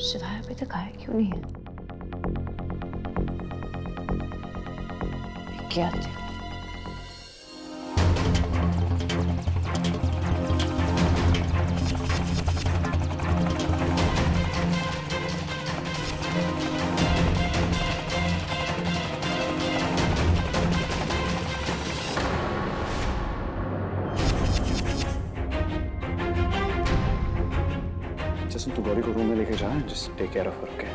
शिवाय अभी तक आया क्यों नहीं है? क्या थे? तू गौरी को रूम में लेके जा, just take care of her, okay?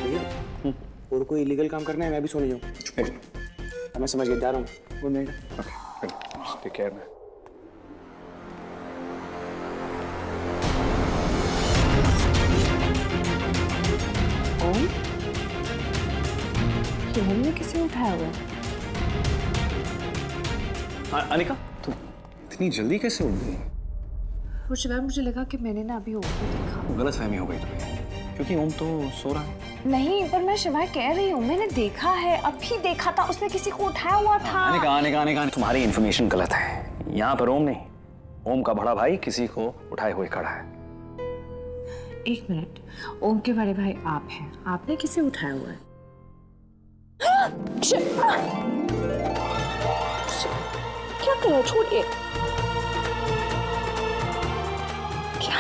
भैया और कोई इलीगल काम करना है मैं भी सोने जाऊँ। मैं समझ गया, जा रहा हूँ। Good night. Okay, just take care man. Om? ये रूम में किसे उठाया हुआ है? अनिका, तू इतनी जल्दी कैसे उठ गई? वो शिवाय, मुझे लगा कि मैंने ना अभी ओम को देखा। गलतफहमी हो गई तुम्हें, क्योंकि ओम तो सो रहा है। नहीं, पर मैं शिवाय कह रही हूँ, मैंने देखा है, अभी देखा था, उसने किसी को उठाया हुआ था। अनिका, तुम्हारी इन्फॉर्मेशन गलत है। यहाँ पर ओम नहीं, ओम का बड़ा भाई किसी को उठाए हुए खड़ा है। एक मिनट, ओम के बड़े भाई आप हैं, आपने किसे उठाया हुआ है? क्या कर रहे हो? छोड़िए। क्या?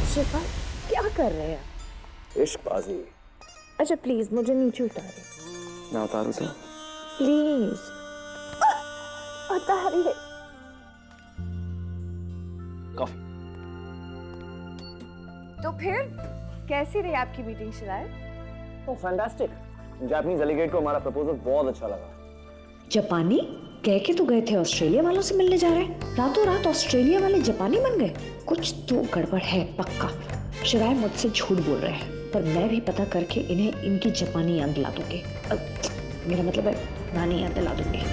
शिफा, क्या कर रहे हैं? इश्कबाजी। अच्छा प्लीज मुझे नीचे उतारिए। मैं उतारूं तो? प्लीज उतारिए। कॉफी। तो फिर कैसी रही आपकी मीटिंग शिवाय? Oh fantastic. जापानीज डेलीगेट को हमारा प्रपोजल बहुत अच्छा लगा। जापानी? कह के तो गए थे ऑस्ट्रेलिया वालों से मिलने जा रहे हैं, रातों रात ऑस्ट्रेलिया वाले जापानी बन गए। कुछ तो गड़बड़ है पक्का। शिवाय मुझसे झूठ बोल रहे हैं, पर मैं भी पता करके इन्हें इनकी जापानी याद दिला दूंगी। मेरा मतलब है नानी याद दिला दूंगी।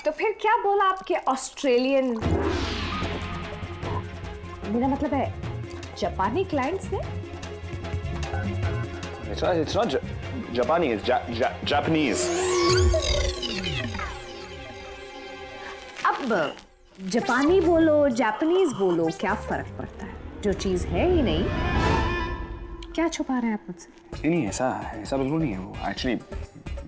तो फिर क्या बोला आपके ऑस्ट्रेलियन, मेरा मतलब है जापानी क्लाइंट्स ने? It's not Japanese, Japanese. अब जापानी बोलो जापानीज बोलो, क्या फर्क पड़ता है? जो चीज है ही नहीं, क्या छुपा रहे हैं आप मुझसे? नहीं, ऐसा बिल्कुल नहीं है। वो एक्चुअली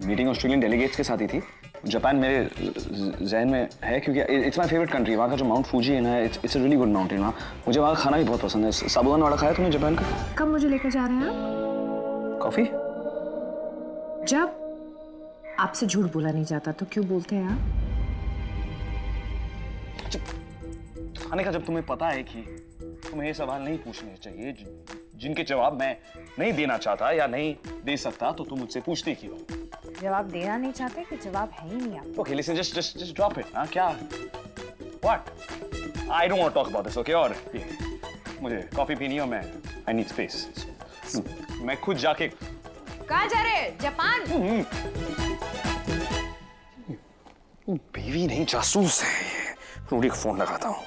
मीटिंग ऑस्ट्रेलियन डेलीगेट्स के साथ ही थी। जापान मेरे जहन में है क्योंकि इट्स माय फेवरेट कंट्री। वहाँ का जो माउंट फूजी है ना, it's a really good mountain. वहाँ मुझे वहाँ का खाना भी बहुत पसंद है। साबुदाना वड़ा खाया तुमने जापान का? कब मुझे लेकर जा रहे हैं आप? कॉफी? जब आपसे झूठ बोला नहीं जाता तो क्यों बोलते हैं आप? खाने का जब तुम्हें पता है कि तुम्हें ये सवाल नहीं पूछने चाहिए जिनके जवाब मैं नहीं देना चाहता या नहीं दे सकता, तो तुम मुझसे पूछती क्यों? जवाब देना नहीं चाहते कि जवाब है ही नहीं आपको? Okay, listen, just drop it. हाँ क्या? What? I don't want to talk about this, okay? और ये मुझे कॉफी पीनी है और मैं I need space. मैं खुद जाके कहाँ जा रहे हैं? जापान? बीवी नहीं जासूस है ये। रूडी को फोन लगाता हूँ।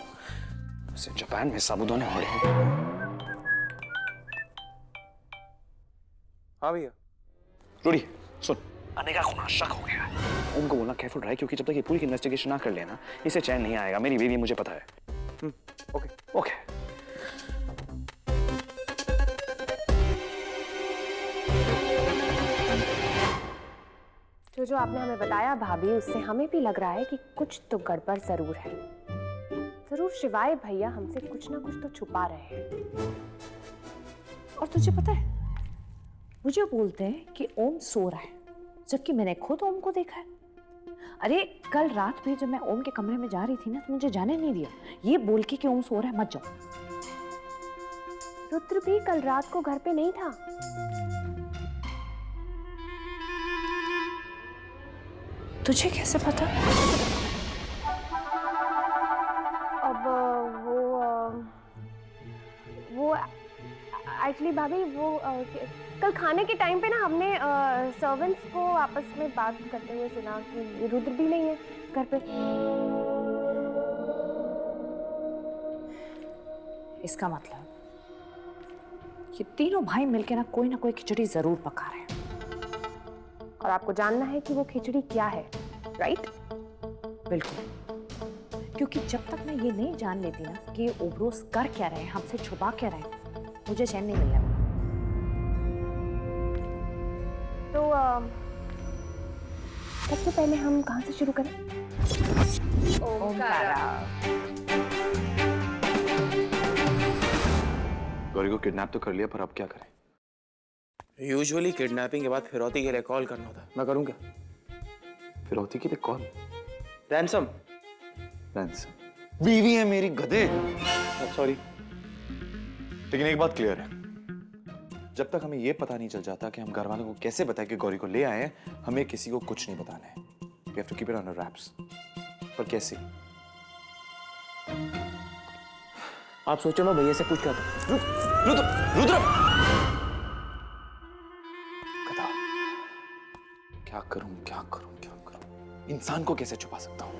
इसे जापान में साबुदाने हो रहे हैं। हाँ भैया। रूडी सुन, अनिका को ना शक हो गया है। उनको बोलना केयरफुल रहे, क्योंकि जब तक ये पूरी इन्वेस्टिगेशन ना कर लेना इसे चैन नहीं आएगा। मेरी बीवी मुझे पता है। Okay okay. जो आपने हमें बताया भाभी, उससे हमें भी लग रहा है कि कुछ तो गड़बड़ जरूर है। जरूर शिवाय भैया हमसे कुछ ना कुछ तो छुपा रहे हैं। और तुझे पता है, मुझे बोलते हैं कि ओम सो रहा है, जबकि मैंने खुद ओम को देखा है। अरे कल रात में जब मैं ओम के कमरे में जा रही थी ना, तो मुझे जाने नहीं दिया, ये बोल के कि ओम सो रहा है, मत जाओ। रुद्र भी कल रात को घर पे नहीं था। तुझे कैसे पता? अब वो एक्चुअली भाभी वो कल खाने के टाइम पे ना हमने सर्वेंट्स को आपस में बात करते हुए सुना कि रुद्र भी नहीं है घर पे। इसका मतलब ये तीनों भाई मिलकर ना कोई खिचड़ी जरूर पका रहे हैं। और आपको जानना है कि वो खिचड़ी क्या है, राइट? बिल्कुल, क्योंकि जब तक मैं ये नहीं जान लेती ना कि ये ओब्रोस कर क्या रहे हैं, हमसे छुपा क्या रहे हैं, मुझे चैन नहीं मिलने वाला। तो सबसे पहले हम कहाँ से शुरू करें? ओमकारा। गौरी को किडनैप तो कर लिया, पर अब क्या करें? यूजुअली किडनैपिंग के बाद फिरौती के लिए कॉल करना होता है। मैं करूँ क्या? फिरौती के लिए कौन? रैंसम। रैंसम बीवी है मेरी, गधे। सॉरी। लेकिन एक बात क्लियर है, जब तक हमें यह पता नहीं चल जाता कि हम घर वालों को कैसे बताएं कि गौरी को ले आए हैं, हमें किसी को कुछ नहीं बताना है। We have to keep it under wraps. पर कैसे? आप सोचो मैं भैया से पूछ क्या था। रुद्र, रुद्र! गधा। क्या करूं? इंसान को कैसे छुपा सकता हूं?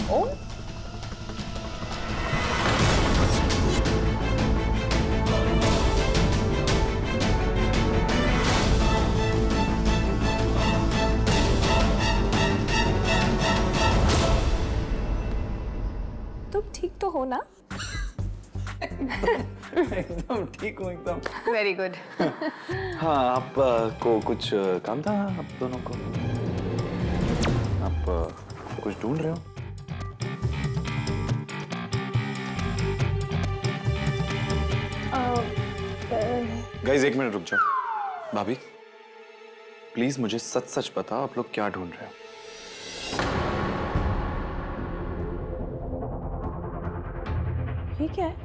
ओम? तुम ठीक तो हो ना? एकदम ठीक हूँ, एकदम। Very good. हाँ, आप को कुछ काम था आप दोनों को? आप कुछ ढूंढ रहे हो? गाइस, एक मिनट रुक जाओ। भाभी, प्लीज मुझे सच सच बताओ, आप लोग क्या ढूंढ रहे हो? ये क्या है?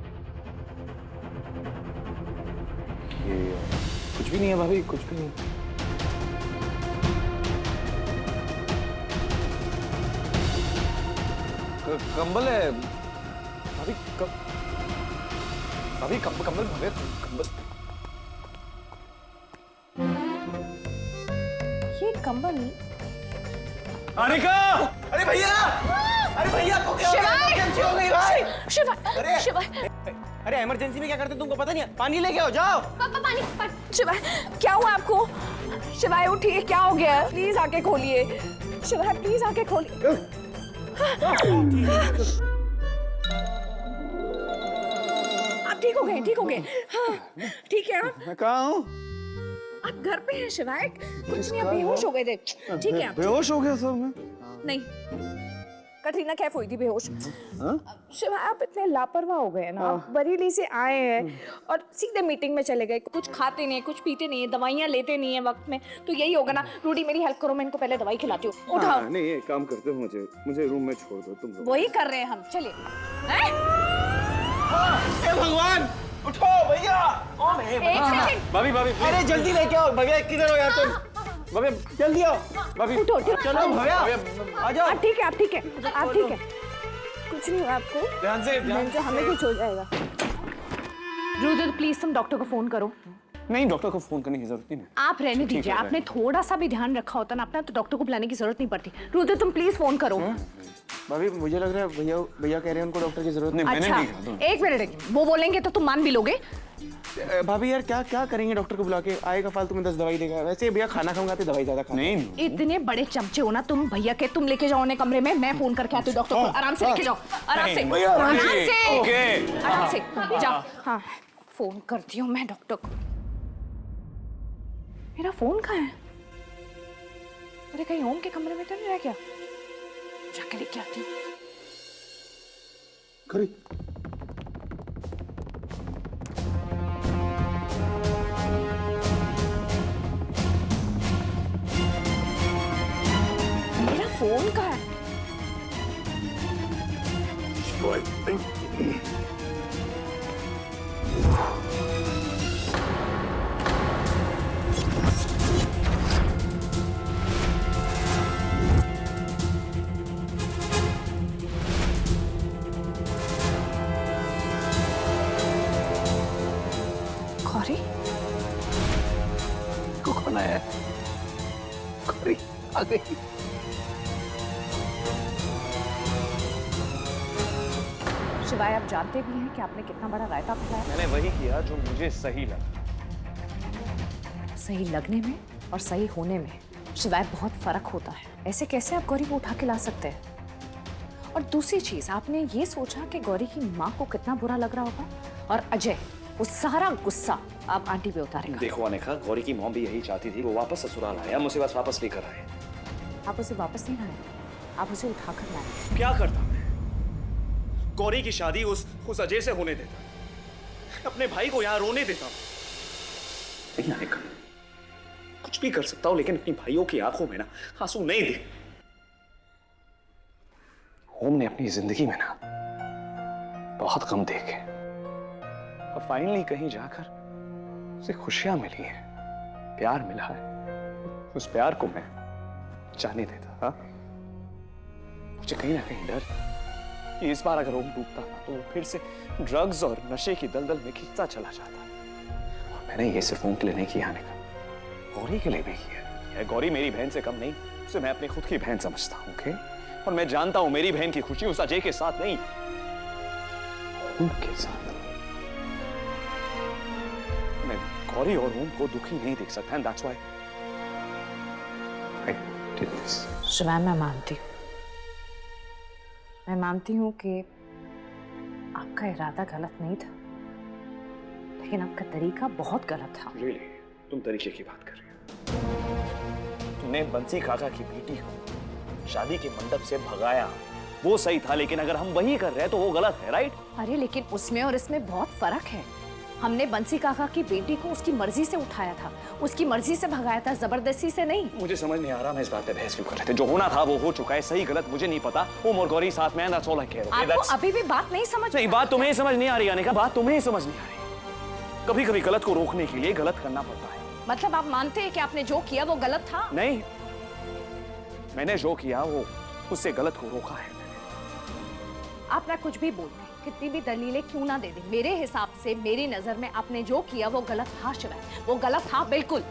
ये कुछ भी नहीं है भाभी, कुछ भी नहीं। कंबल है भाभी। भाभी कंबल भरे, कंबल। ये कंबल? अनिका! अरे भैया! अरे भैया को क्या इमरजेंसी हो गई भाई? शिवाय! अरे इमरजेंसी में क्या करते तुमको पता नहीं है? पानी लेके आओ, जाओ। पानी। शिवाय, क्या हुआ आपको? शिवाय उठिए, क्या हो गया? प्लीज आके खोलिए। शिवाय प्लीज आके खोलिए। आप ठीक हो गए? ठीक हो गए? हाँ, ठीक है आप? मैं कहाँ हूँ? आप घर पे हैं शिवाय? कुछ नहीं, आप बेहोश हो गए थे। ठीक है आप? बेहोश हो गया सर मैं। नहीं, कटरीना कैफ हुई थी बेहोश। शिवाय आप इतने लापरवाह हो गए ना, आप बरेली से आए हैं और सीधे मीटिंग में चले गए। कुछ खाते नहीं, कुछ पीते नहीं, दवाइयाँ लेते नहीं है वक्त में, तो यही होगा ना। रूडी मेरी हेल्प करो, मैं इनको पहले दवाई खिलाती हूँ। उठाओ। नहीं, ये काम करते हो, मुझे रूम में छोड़ दो तुम। वही कर रहे हैं हम, चलिए। हे भगवान, उठो भैया। एक सेकंड। भाभी, अरे जल्दी लेके आओ। भैया किधर हो यार तुम? भाभी जल्दी आओ। भाभी उठो, चलो भैया, आ जाओ। आप ठीक है, आप ठीक है, आप ठीक है। कुछ नहीं हुआ आपको? ध्यान से, ध्यान जो हमें कुछ हो जाएगा। रुद्र प्लीज तुम डॉक्टर को फोन करो। नहीं, डॉक्टर को फोन करने की जरूरत नहीं है। आप रहने ठीक दीजिए, है, आपने थोड़ा सा भी ध्यान रखा होता ना अपना तो डॉक्टर को बुलाने की जरूरत नहीं पड़ती। रुद्र तुम प्लीज फोन करो। भाभी मुझे लग रहा है भैया भैया कह रहे हैं उनको डॉक्टर की जरूरत नहीं, मैंने अच्छा नहीं कहा। एक मिनट, वो बोलेंगे तो तुम मान भी लोगे? नहीं। भाभी यार क्या क्या करेंगे डॉक्टर को बुला के, आएगा फालतू में 10 दवाई देगा। वैसे भैया खाना खाते दवाई ज्यादा खाते नहीं, इतने बड़े चमचे हो ना तुम भैया के, तुम लेके जाओ उन्हें कमरे में, मैं फोन करके आती हूँ डॉक्टर को। आराम से लेके जाओ, आराम से, भैया, आराम ओके, से, ओके। आराम से जाओ। हाँ फोन करती हूँ मैं डॉक्टर को। मेरा फोन कहाँ है? अरे कहीं ओम के कमरे में तो नहीं रह गया? जाके लेके आती हूँ। करी मेरा फोन कहाँ है? गौरी? कौन आया? गौरी आ गई। शिवाय आप जानते भी हैं कि आपने कितना बड़ा रायता फैलाया। मैंने वही किया जो मुझे सही लगा। सही लगने में और सही होने में शिवाय बहुत फर्क होता है। ऐसे कैसे आप गौरी को उठा के ला सकते हैं? और दूसरी चीज, आपने ये सोचा कि गौरी की माँ को कितना बुरा लग रहा होगा, और अजय वो सारा गुस्सा आप आंटी पे उतारेगा। देखो अनेका, गौरी की मॉम भी यही चाहती थी, वो वापस ससुराल आए, हम उसे बस वापस लेकर आए। आप उसे वापस नहीं लाए, आप उसे उठा कर लाए। क्या करता मैं? गौरी की शादी उस अजय से होने देता, अपने भाई को यहाँ रोने देता। नहीं अनेका, कुछ भी कर सकता हूँ लेकिन अपनी भाइयों की आंखों में ना आंसू नहीं दे। ओम ने अपनी जिंदगी में ना बहुत गम देखे और फाइनली कहीं जाकर उसे खुशियां मिली हैं, प्यार मिला है। उस प्यार को मैं जाने देता। हाँ, मुझे कहीं ना कहीं डर कि इस बार अगर ओम डूबता ना तो वो फिर से ड्रग्स और नशे की दलदल में खिंचता चला जाता। और मैंने ये सिर्फ ओम के लिए नहीं किया अनेका, गौरी के लिए भी किया। गौरी मेरी बहन से कम नहीं, उसे मैं अपनी खुद की बहन समझता हूँ। ओके, और मैं जानता हूं मेरी बहन की खुशी उस अजय के साथ नहीं, उनके साथ। मैं गौरी और ओम को दुखी नहीं देख सकता, and that's why I did this. शिवाय मैं मानती हूँ कि आपका इरादा गलत नहीं था, लेकिन आपका तरीका बहुत गलत था। Really? तुम तरीके की बात कर रही हो? तुमने बंसी काका की बेटी को शादी के मंडप से भगाया, वो सही था, लेकिन अगर हम वही कर रहे हैं तो वो गलत है, राइट? अरे लेकिन उसमें और इसमें बहुत फर्क है। हमने बंसी काका की बेटी को उसकी मर्जी से उठाया था, उसकी मर्जी से भगाया था, जबरदस्ती से नहीं। मुझे समझ नहीं आ रहा मैं इस बात पे बहस क्यों कर रहे थे। जो होना था वो हो चुका है, सही गलत मुझे नहीं पता। वो और गौरी साथ में है, that's all I care, okay? आपको अभी भी बात नहीं समझ नहीं, बात तुम्हें समझ नहीं आ रही अनेका, बात तुम्हें समझ नहीं आ रही। कभी कभी गलत को रोकने के लिए गलत करना पड़ता है। मतलब आप मानते हैं कि आपने जो किया वो गलत था? नहीं, मैंने जो किया वो उससे गलत को रोका है। आप ना कुछ भी बोल रहे हैं, कितनी भी दलीलें क्यों ना दे दें, मेरे हिसाब से, मेरी नजर में आपने जो किया वो गलत था शिवाय, वो गलत था बिल्कुल।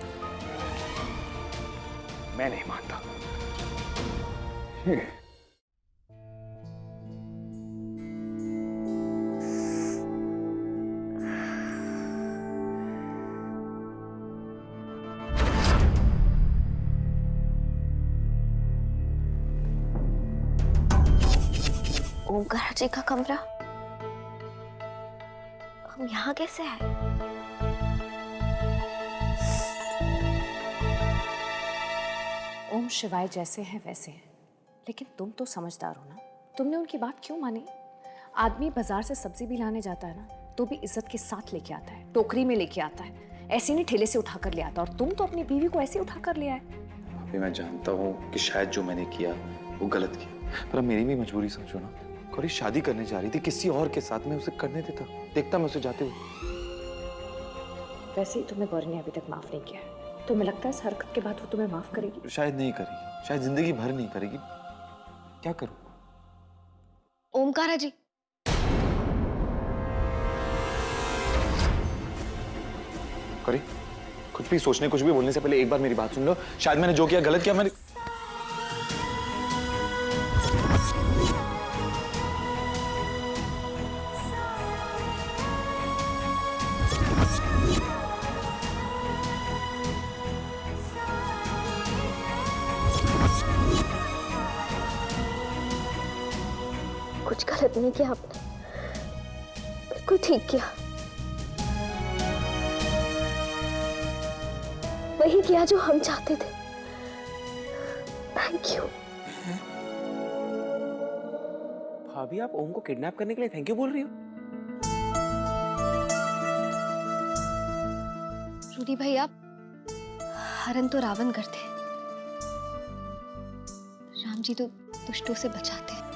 मैं नहीं मानता। ओमकार जी का कमरा, हम यहाँ कैसे आए? ओम शिवाय जैसे हैं वैसे हैं, लेकिन तुम तो समझदार हो ना, तुमने उनकी बात क्यों मानी? आदमी बाजार से सब्जी भी लाने जाता है ना तो भी इज्जत के साथ लेके आता है, टोकरी में लेके आता है, ऐसे नहीं ठेले से उठा कर ले आता। और तुम तो अपनी बीवी को ऐसे उठा कर ले आए। अभी मैं जानता हूँ कि शायद जो मैंने किया वो गलत किया, पर अब मेरी भी मजबूरी समझो ना। गौरी शादी करने जा रही थी किसी और के साथ, मैं उसे करने देता, देखता मैं उसे जाते हुए। वैसे ही तुम्हें गौरी ने अभी तक माफ नहीं किया है, तुम्हें लगता है इस हरकत के बाद वो तुम्हें माफ करेगी? शायद नहीं करेगी, शायद जिंदगी भर नहीं करेगी। क्या करूं? ओमकारा जी, गौरी खुद भी सोचने, कुछ भी बोलने से पहले एक बार मेरी बात सुन लो। शायद मैंने जो किया गलत किया, मैंने कुछ गलत नहीं किया आपने, बिल्कुल ठीक किया। वही किया जो हम चाहते थे। Thank you. भाभी आप ओम को किडनैप करने के लिए थैंक यू बोल रही हो? रूडी भैया, हरण तो रावण करते, राम जी तो दुष्टों से बचाते हैं।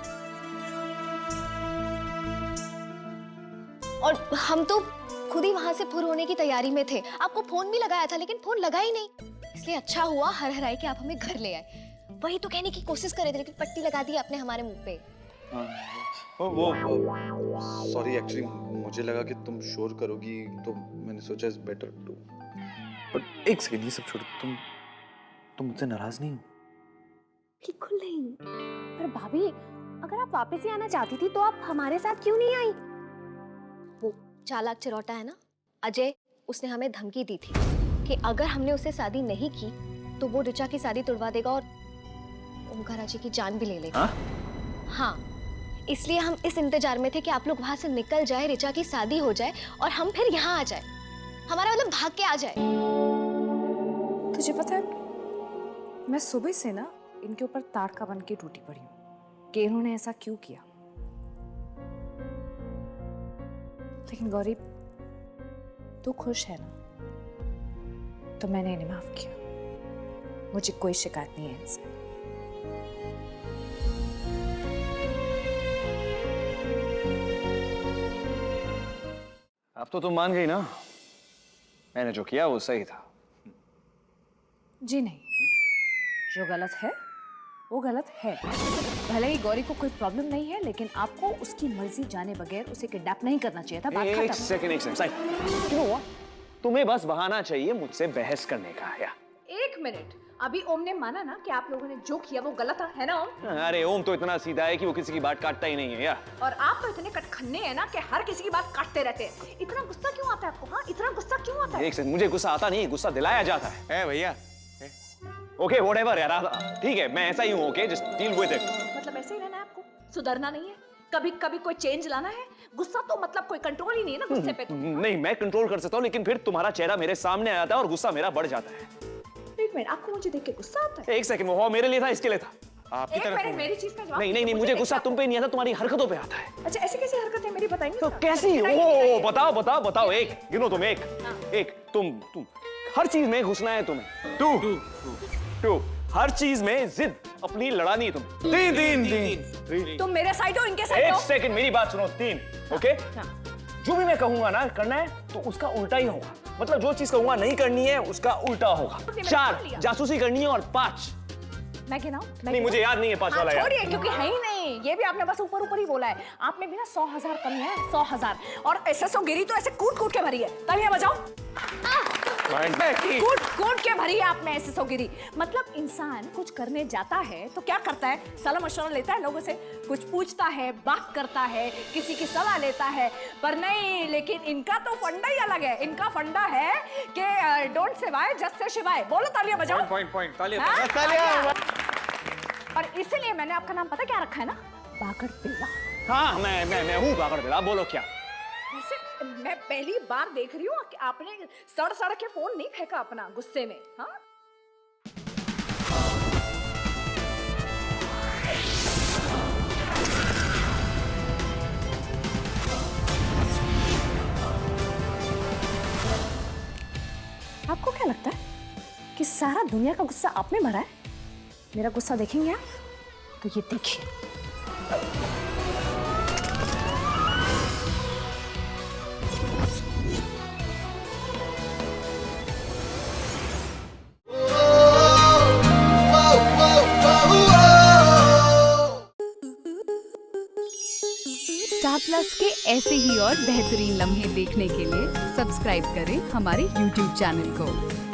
और हम तो खुद ही वहां से फुर होने की तैयारी में थे। आपको फोन भी लगाया था लेकिन फोन लगा ही नहीं, इसलिए अच्छा हुआ हर हराई के आप हमें घर ले आए। वही तो कहने की कोशिश कर रहे थे लेकिन पट्टी लगा दी आपने हमारे मुंह पे। वो सॉरी, एक्चुअली मुझे लगा कि तुम शोर करोगी तो मैंने सोचा इट्स बेटर टू। बट एक सेकंड, ये सब छोड़, तुम मुझसे नाराज नहीं हो? बिल्कुल नहीं। पर भाभी, अगर आप वापस ही आना चाहती थी तो आप हमारे साथ क्यों नहीं आई? वो चालाक चिरौटा है ना अजय, उसने हमें धमकी दी थी कि अगर हमने उससे शादी नहीं की तो वो ऋचा की शादी तुड़वा देगा और ओमकार अजय की जान भी ले लेगा। हाँ, इसलिए हम इस इंतजार में थे कि आप लोग वहां से निकल जाए, ऋचा की शादी हो जाए और हम फिर यहाँ आ जाए, हमारा मतलब भाग के आ जाए। तुझे पता है, मैं सुबह से ना इनके ऊपर ताड़का बन के टूटी पड़ी हूँ कि इन्होंने ऐसा क्यों किया। लेकिन गौरी, तू खुश है ना? तो मैंने इन्हें माफ किया, मुझे कोई शिकायत नहीं है इनसे। अब तो तुम मान गई ना, मैंने जो किया वो सही था। जी नहीं, जो गलत है वो गलत है। भले ही गौरी को कोई प्रॉब्लम नहीं है, लेकिन आपको उसकी मर्जी जाने बगैर उसे किडनैप नहीं करना चाहिए था। बात एक खत्म। सेकंड, क्यों हुआ? तुम्हें बस बहाना चाहिए मुझसे बहस करने का, या? एक मिनट, अभी ओम ने माना ना कि आप लोगों ने जो किया वो गलत है ना ओम? अरे ओम तो इतना सीधा है कि वो किसी की बात काटता ही नहीं है, या? और आप तो इतने कटखन्ने हैं ना कि हर किसी की बात काटते रहते हैं। इतना गुस्सा क्यों आता है आपको? हाँ, इतना गुस्सा क्यों आता है? एक सेकंड, मुझे गुस्सा आता नहीं, गुस्सा दिलाया जाता है। भैया, ओके, व्हाटएवर यार, ठीक है, मैं ऐसा ही हूँ। Okay, just deal with it. मतलब ऐसे ही रहना है आपको? सुधरना नहीं है? कभी कभी कोई चेंज लाना है? गुस्सा तो मतलब कोई कंट्रोल ही नहीं है ना गुस्से पे तो। नहीं, मैं कंट्रोल कर सकता हूँ, लेकिन फिर तुम्हारा चेहरा मेरे सामने आ जाता है और गुस्सा मेरा बढ़ जाता है। एक मिनट, आपको मुझे देख के गुस्सा आता है? एक सेकंड, वो मेरे लिए था, इसके लिए था? आपकी एक तरफ मिनट, मेरी चीज का जवाब। नहीं, मुझे गुस्सा तुम पे नहीं आता, तुम्हारी हरकतों पे आता है। अच्छा, ऐसी कैसी हरकत है मेरी, बताइए तो कैसी? ओ, बताओ, एक गिनो, तुम एक तुम हर चीज में घुसना है तुम्हें। टू हर चीज में जिद अपनी लड़ानी है तुम्हें। तीन। तुम मेरे साइड हो, इनके साइड एक हो? सेकंड, मेरी बात सुनो। 3, ओके? जो भी मैं कहूंगा ना करना है तो उसका उल्टा ही होगा। मतलब जो चीज कहूंगा नहीं करनी है उसका उल्टा होगा। 4, जासूसी करनी है, और 5, मैं गिनाऊं? नहीं मुझे याद नहीं है 5 वाला यार। छोड़िए, क्योंकि है ही नहीं। ये भी आपने बस ऊपर ही बोला है। आप में भी ना 100,000 कमी है, 100,000। और एसएसओ गिरी तो ऐसे कूट के भरी है। तालियां बजाओ। कूट के भरी है आप में एसएसओ गिरी। मतलब इंसान कुछ करने जाता है तो क्या करता है? सलाह मशवरा लेता है लोगों से, कुछ पूछता है, बात करता है, किसी की सलाह लेता है। पर नहीं, लेकिन इनका तो फंडा ही अलग है। इनका फंडा है कि डोंट सिवाय जस्ट से शिवाय। बोलो, तालियां बजाओ। पॉइंट, तालियां। और इसीलिए मैंने आपका नाम पता क्या रखा है ना? बागड़ बिल्ला। हाँ, मैं हूँ बागड़ बिल्ला। बोलो क्या? वैसे मैं पहली बार देख रही हूँ कि आपने सड़ के फोन नहीं फेंका अपना गुस्से में। हाँ, आपको क्या लगता है कि सारा दुनिया का गुस्सा आप में भरा है? मेरा गुस्सा देखेंगे आप तो ये देखिए। स्टार प्लस के ऐसे ही और बेहतरीन लम्हे देखने के लिए सब्सक्राइब करें हमारे YouTube चैनल को।